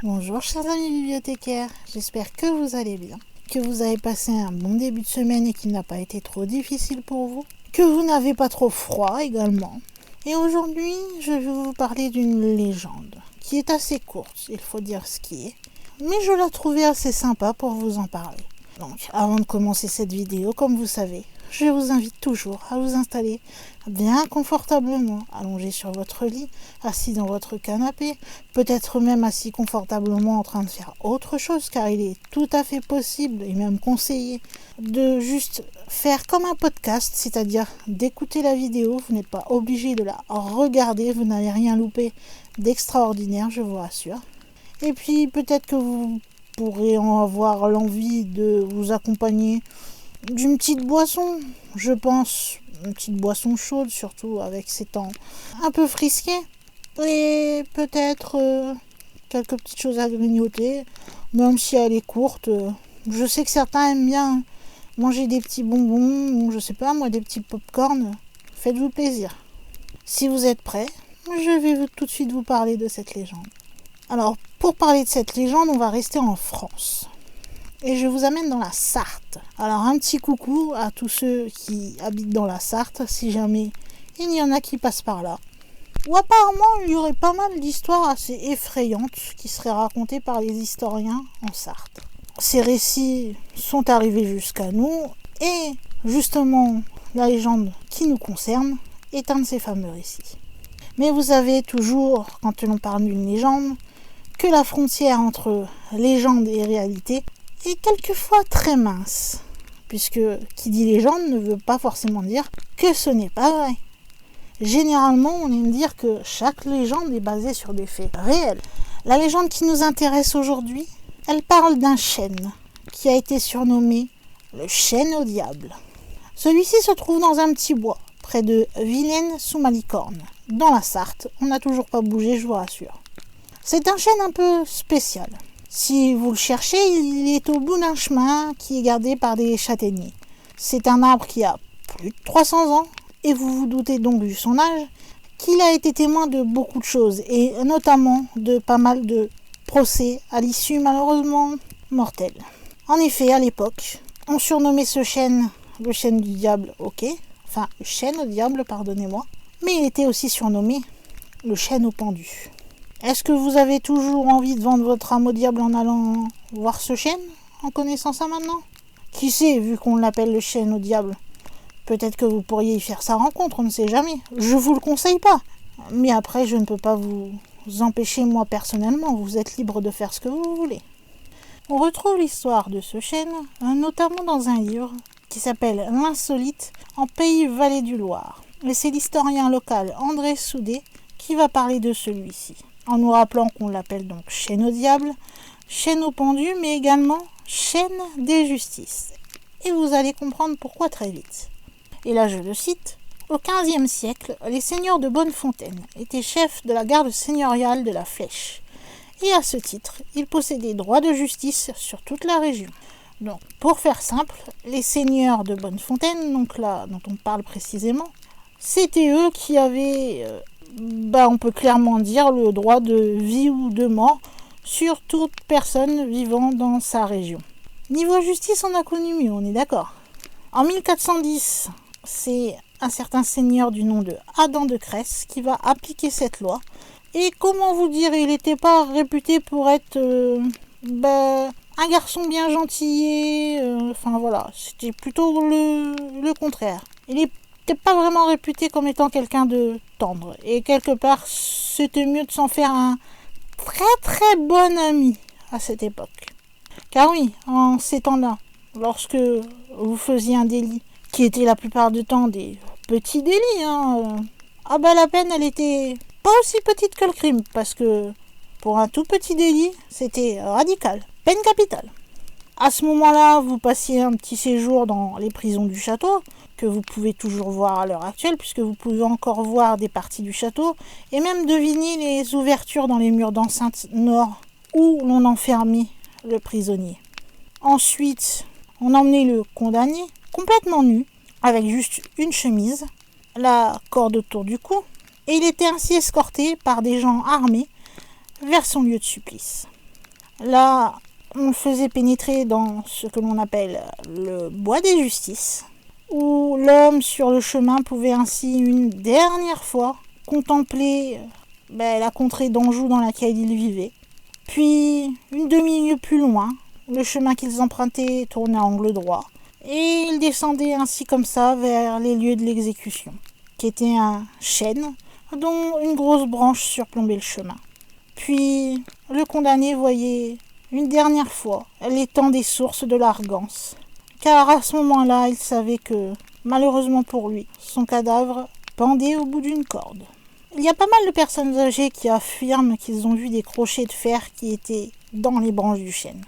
Bonjour chers amis bibliothécaires, j'espère que vous allez bien, que vous avez passé un bon début de semaine et qu'il n'a pas été trop difficile pour vous, que vous n'avez pas trop froid également. Et aujourd'hui, je vais vous parler d'une légende qui est assez courte, il faut dire ce qui est, mais je la trouvais assez sympa pour vous en parler. Donc avant de commencer cette vidéo, comme vous savez, je vous invite toujours à vous installer bien confortablement, allongé sur votre lit, assis dans votre canapé, peut-être même assis confortablement en train de faire autre chose, car il est tout à fait possible et même conseillé de juste faire comme un podcast, c'est-à-dire d'écouter la vidéo. Vous n'êtes pas obligé de la regarder, vous n'allez rien louper d'extraordinaire, je vous rassure. Et puis peut-être que vous pourrez en avoir l'envie de vous accompagner d'une petite boisson, je pense, une petite boisson chaude, surtout avec ces temps un peu frisqués, et peut-être quelques petites choses à grignoter, même si elle est courte. Je sais que certains aiment bien manger des petits bonbons, ou je sais pas moi, des petits pop-corn. Faites-vous plaisir. Si vous êtes prêts, je vais tout de suite vous parler de cette légende. Alors, pour parler de cette légende, on va rester en France. Et je vous amène dans la Sarthe. Alors un petit coucou à tous ceux qui habitent dans la Sarthe, si jamais il y en a qui passent par là. Où apparemment il y aurait pas mal d'histoires assez effrayantes qui seraient racontées par les historiens en Sarthe. Ces récits sont arrivés jusqu'à nous et justement la légende qui nous concerne est un de ces fameux récits. Mais vous savez toujours, quand l'on parle d'une légende, que la frontière entre légende et réalité est quelquefois très mince, puisque qui dit légende ne veut pas forcément dire que ce n'est pas vrai. Généralement, on aime dire que chaque légende est basée sur des faits réels. La légende qui nous intéresse aujourd'hui, elle parle d'un chêne qui a été surnommé le chêne au diable. Celui-ci se trouve dans un petit bois, près de Vilaine-sous-Malicorne, dans la Sarthe. On n'a toujours pas bougé, je vous rassure. C'est un chêne un peu spécial. Si vous le cherchez, il est au bout d'un chemin qui est gardé par des châtaigniers. C'est un arbre qui a plus de 300 ans, et vous vous doutez donc, vu son âge, qu'il a été témoin de beaucoup de choses, et notamment de pas mal de procès à l'issue malheureusement mortelle. En effet, à l'époque, on surnommait ce chêne le chêne du diable, le chêne au diable, pardonnez-moi, mais il était aussi surnommé le chêne au pendu. Est-ce que vous avez toujours envie de vendre votre âme au diable en allant voir ce chêne, en connaissant ça maintenant ? Qui sait, vu qu'on l'appelle le chêne au diable, peut-être que vous pourriez y faire sa rencontre, on ne sait jamais. Je vous le conseille pas. Mais après, je ne peux pas vous empêcher, moi personnellement, vous êtes libre de faire ce que vous voulez. On retrouve l'histoire de ce chêne, notamment dans un livre qui s'appelle L'insolite en Pays Vallée du Loir. Et c'est l'historien local André Soudet qui va parler de celui-ci, en nous rappelant qu'on l'appelle donc chêne au diable, chêne au pendu, mais également chêne des justices. Et vous allez comprendre pourquoi très vite. Et là je le cite, « Au XVe siècle, les seigneurs de Bonnefontaine étaient chefs de la garde seigneuriale de la Flèche, et à ce titre, ils possédaient droit de justice sur toute la région. » Donc, pour faire simple, les seigneurs de Bonnefontaine, donc là dont on parle précisément, c'était eux qui avaient... on peut clairement dire le droit de vie ou de mort sur toute personne vivant dans sa région. Niveau justice, on a connu mieux, on est d'accord. En 1410, c'est un certain seigneur du nom de Adam de Cresse qui va appliquer cette loi. Et comment vous dire, il n'était pas réputé pour être un garçon bien gentil. C'était plutôt le contraire. Il n'était pas vraiment réputé comme étant quelqu'un de tendre. Et quelque part, c'était mieux de s'en faire un très très bon ami à cette époque. Car oui, en ces temps-là, lorsque vous faisiez un délit, qui était la plupart du temps des petits délits, la peine, elle était pas aussi petite que le crime, parce que pour un tout petit délit, c'était radical, peine capitale. À ce moment-là, vous passiez un petit séjour dans les prisons du château, que vous pouvez toujours voir à l'heure actuelle, puisque vous pouvez encore voir des parties du château, et même deviner les ouvertures dans les murs d'enceinte nord, où l'on enfermait le prisonnier. Ensuite, on emmenait le condamné, complètement nu, avec juste une chemise, la corde autour du cou, et il était ainsi escorté par des gens armés vers son lieu de supplice. Là, on le faisait pénétrer dans ce que l'on appelle le bois des justices, où l'homme sur le chemin pouvait ainsi une dernière fois contempler la contrée d'Anjou dans laquelle il vivait. Puis, une demi-lieue plus loin, le chemin qu'ils empruntaient tournait à angle droit, et ils descendaient ainsi comme ça vers les lieux de l'exécution, qui était un chêne dont une grosse branche surplombait le chemin. Puis, le condamné voyait une dernière fois l'étang des sources de l'Argance, car à ce moment-là, il savait que, malheureusement pour lui, son cadavre pendait au bout d'une corde. Il y a pas mal de personnes âgées qui affirment qu'ils ont vu des crochets de fer qui étaient dans les branches du chêne.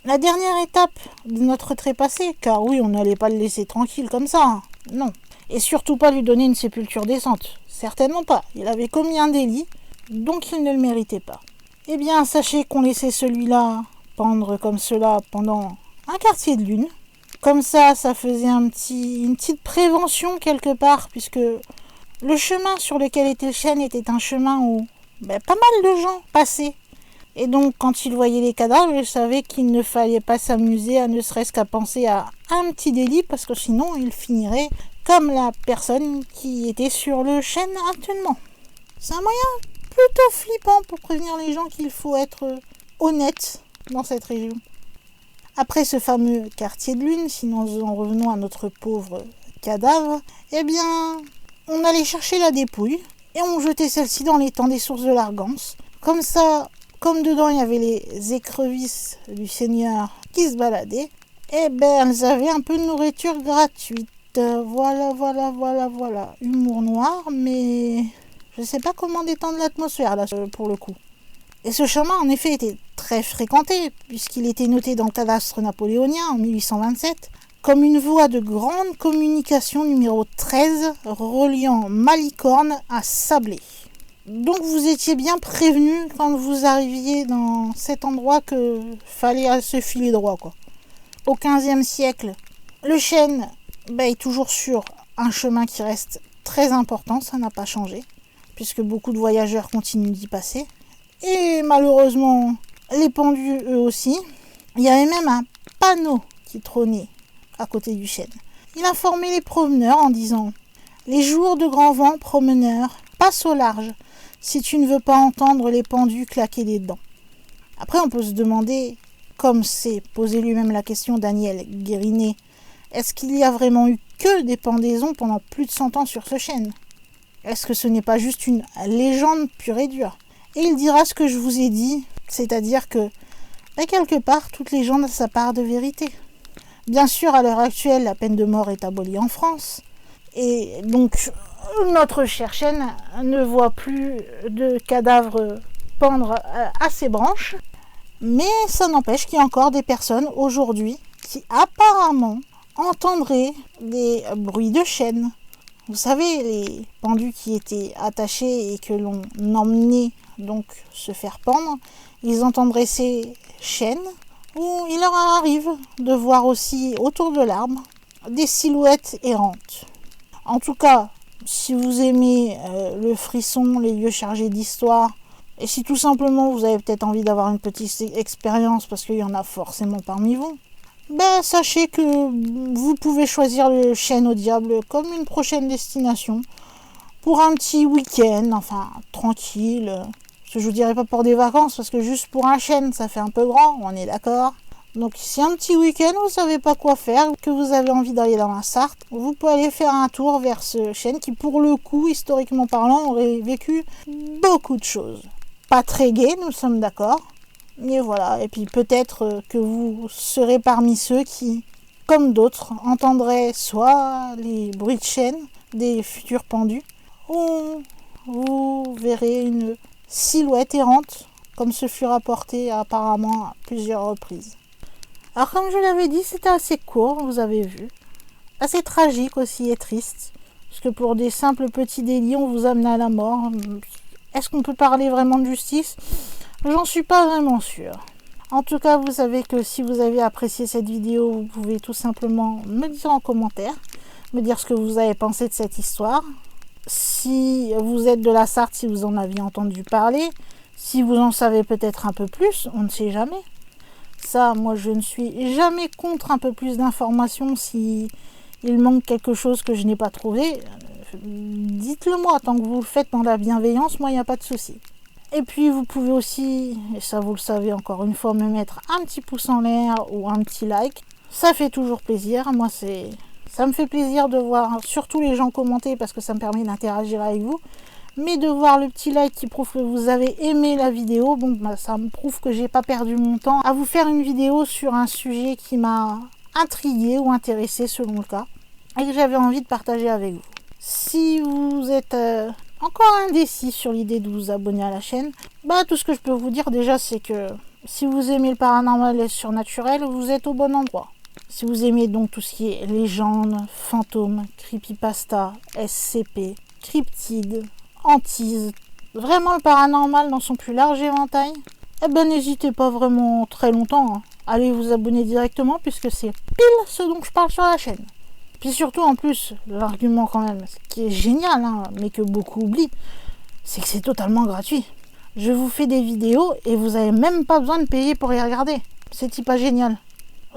La dernière étape de notre trépassé, car oui, on n'allait pas le laisser tranquille comme ça, non. Et surtout pas lui donner une sépulture décente, certainement pas. Il avait commis un délit, donc il ne le méritait pas. Eh bien, sachez qu'on laissait celui-là pendre comme cela pendant un quartier de lune. Comme ça faisait une petite prévention quelque part, puisque le chemin sur lequel était le chêne était un chemin où pas mal de gens passaient. Et donc, quand ils voyaient les cadavres, ils savaient qu'il ne fallait pas s'amuser à ne serait-ce qu'à penser à un petit délit, parce que sinon, ils finiraient comme la personne qui était sur le chêne actuellement. C'est un moyen plutôt flippant pour prévenir les gens qu'il faut être honnête dans cette région. Après ce fameux quartier de lune, si nous en revenons à notre pauvre cadavre, eh bien, on allait chercher la dépouille et on jetait celle-ci dans l'étang des sources de l'Argance. Comme ça, comme dedans il y avait les écrevisses du Seigneur qui se baladaient, elles avaient un peu de nourriture gratuite. Voilà. Humour noir, mais je sais pas comment détendre l'atmosphère là pour le coup. Et ce chemin en effet était très fréquenté puisqu'il était noté dans le cadastre napoléonien en 1827 comme une voie de grande communication numéro 13 reliant Malicorne à Sablé. Donc vous étiez bien prévenu quand vous arriviez dans cet endroit que fallait se filer droit quoi. Au XVe siècle, le chêne est toujours sur un chemin qui reste très important, ça n'a pas changé, puisque beaucoup de voyageurs continuent d'y passer. Et malheureusement, les pendus eux aussi. Il y avait même un panneau qui trônait à côté du chêne. Il informait les promeneurs en disant « Les jours de grand vent, promeneurs, passe au large, si tu ne veux pas entendre les pendus claquer des dents. » Après, on peut se demander, comme s'est posé lui-même la question Daniel Guérinet, est-ce qu'il y a vraiment eu que des pendaisons pendant plus de 100 ans sur ce chêne ? Est-ce que ce n'est pas juste une légende pure et dure ? Et il dira ce que je vous ai dit, c'est-à-dire que, quelque part, toute légende a sa part de vérité. Bien sûr, à l'heure actuelle, la peine de mort est abolie en France, et donc notre cher chêne ne voit plus de cadavres pendre à ses branches, mais ça n'empêche qu'il y a encore des personnes aujourd'hui qui apparemment entendraient des bruits de chêne. Vous savez, les pendus qui étaient attachés et que l'on emmenait donc se faire pendre, ils entendraient ces chaînes où il leur arrive de voir aussi autour de l'arbre des silhouettes errantes. En tout cas, si vous aimez le frisson, les lieux chargés d'histoire, et si tout simplement vous avez peut-être envie d'avoir une petite expérience parce qu'il y en a forcément parmi vous, sachez que vous pouvez choisir le chêne au diable comme une prochaine destination pour un petit week-end, enfin tranquille. Je vous dirais pas pour des vacances parce que juste pour un chêne ça fait un peu grand, on est d'accord. Donc si un petit week-end vous savez pas quoi faire, que vous avez envie d'aller dans la Sarthe, vous pouvez aller faire un tour vers ce chêne qui pour le coup, historiquement parlant, aurait vécu beaucoup de choses. Pas très gai, nous sommes d'accord. Et voilà, et puis peut-être que vous serez parmi ceux qui, comme d'autres, entendraient soit les bruits de chêne des futurs pendus, ou vous verrez une silhouette errante, comme ce fut rapporté apparemment à plusieurs reprises. Alors comme je l'avais dit, c'était assez court, vous avez vu. Assez tragique aussi et triste, parce que pour des simples petits délits, on vous amène à la mort. Est-ce qu'on peut parler vraiment de justice ? J'en suis pas vraiment sûre. En tout cas, vous savez que si vous avez apprécié cette vidéo, vous pouvez tout simplement me dire en commentaire, me dire ce que vous avez pensé de cette histoire. Si vous êtes de la Sarthe, si vous en aviez entendu parler, Si vous en savez peut-être un peu plus, on ne sait jamais. Ça, moi, je ne suis jamais contre un peu plus d'informations si il manque quelque chose que je n'ai pas trouvé. Dites-le moi, tant que vous le faites dans la bienveillance, moi, il n'y a pas de souci. Et puis, vous pouvez aussi, et ça vous le savez encore une fois, me mettre un petit pouce en l'air ou un petit like. Ça fait toujours plaisir. Moi, ça me fait plaisir de voir surtout les gens commenter parce que ça me permet d'interagir avec vous. Mais de voir le petit like qui prouve que vous avez aimé la vidéo, bon, ça me prouve que j'ai pas perdu mon temps à vous faire une vidéo sur un sujet qui m'a intrigué ou intéressé selon le cas et que j'avais envie de partager avec vous. Si vous êtes encore indécis sur l'idée de vous abonner à la chaîne, tout ce que je peux vous dire déjà, c'est que si vous aimez le paranormal et le surnaturel, vous êtes au bon endroit. Si vous aimez donc tout ce qui est légendes, fantômes, creepypasta, SCP, cryptides, hantises, vraiment le paranormal dans son plus large éventail, n'hésitez pas vraiment très longtemps. Allez vous abonner directement puisque c'est pile ce dont je parle sur la chaîne. Puis surtout en plus, l'argument quand même, ce qui est génial, mais que beaucoup oublient, c'est que c'est totalement gratuit. Je vous fais des vidéos et vous n'avez même pas besoin de payer pour les regarder. C'est pas génial.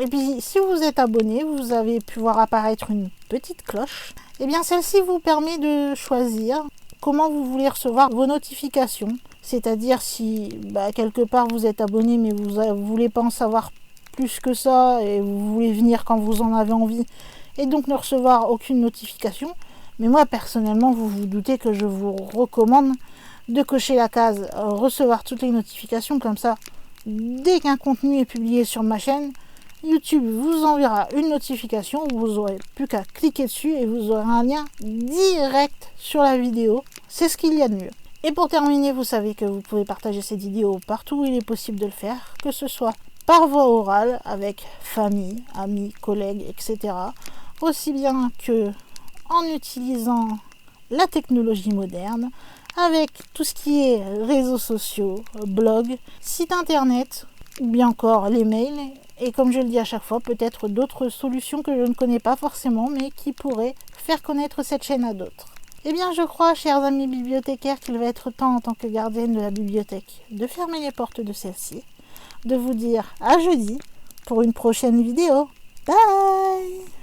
Et puis si vous êtes abonné, vous avez pu voir apparaître une petite cloche. Et bien celle-ci vous permet de choisir comment vous voulez recevoir vos notifications. C'est-à-dire si quelque part vous êtes abonné mais vous ne voulez pas en savoir plus que ça et vous voulez venir quand vous en avez envie et donc ne recevoir aucune notification. Mais moi personnellement, vous vous doutez que je vous recommande de cocher la case recevoir toutes les notifications, comme ça dès qu'un contenu est publié sur ma chaîne, YouTube vous enverra une notification, vous aurez plus qu'à cliquer dessus et vous aurez un lien direct sur la vidéo. C'est ce qu'il y a de mieux. Et pour terminer, vous savez que vous pouvez partager cette vidéo partout où il est possible de le faire, que ce soit par voie orale avec famille, amis, collègues, etc. Aussi bien que en utilisant la technologie moderne, avec tout ce qui est réseaux sociaux, blogs, sites internet, ou bien encore les mails, et comme je le dis à chaque fois, peut-être d'autres solutions que je ne connais pas forcément, mais qui pourraient faire connaître cette chaîne à d'autres. Eh bien, je crois, chers amis bibliothécaires, qu'il va être temps, en tant que gardienne de la bibliothèque, de fermer les portes de celle-ci, de vous dire à jeudi pour une prochaine vidéo. Bye!